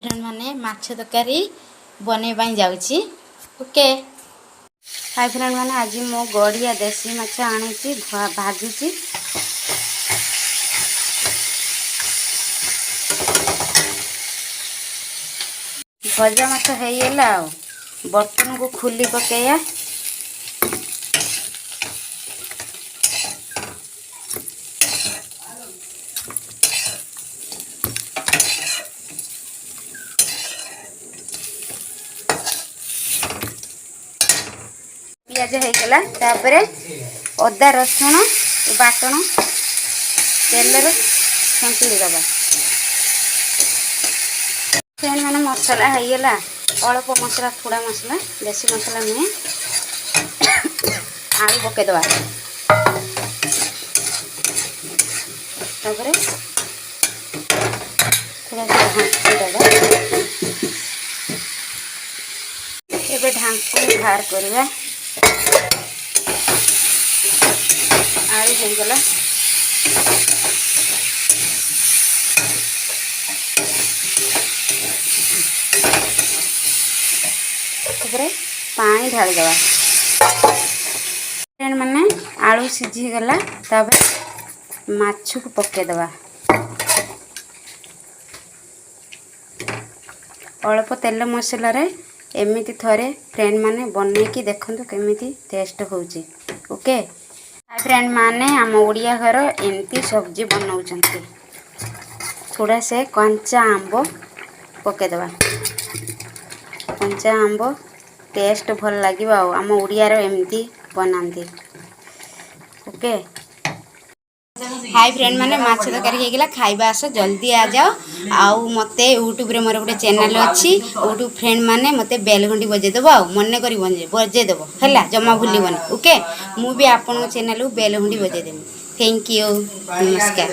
मैंने माछ तरकारी बनवाई जाऊँगी। ओके हाय फ्रेंड मैंने आज मो गड़िया देसी माछ आनी भाजुची। भजा माछ होगला बर्तन को खुली पकैया। पियाज होगला तापर अदा रसुण बाटण तेल संतुली दबा। फ्रेंड मैंने मसला होगला अल्प मसला थोड़ा मसला बेसी मसला नुहे आलू पकईदबा तापर थोड़ा सा ढांकी दबा। एबे ढांकी बाहर करवा आलू होगला पानी ढाल दवा। फ्रेंड मैंने आलू सीझी गला तापर माछ को पके दवा। अल्प तेल मसला रे एमिति थरे फ्रेंड माने बनैकी देखंतु केमिति टेस्ट होउची। ओके फ्रेंड माने आम ओडिया घर एमती सब्जी बनाउचंती। थोड़ा से कंचा आंब पके दवा। कंचा आंब टेस्ट भल लगे आम ओडिया रो एमती बनाती। ओके हाय फ्रेंड माने माछ तरकारी होगला खाइबा आस जल्दी आ जाओ। आउ मते यूट्यूब रे मोर गोटे चैनल अच्छी यूट्यूब फ्रेंड माने मते बेल घंटी बजे देबो आ मने करी बजे देबो हैला जमा भूलिबनी। ओके मु भी आपन चैनल बेल घंटी बजे देबी। थैंक यू नमस्कार।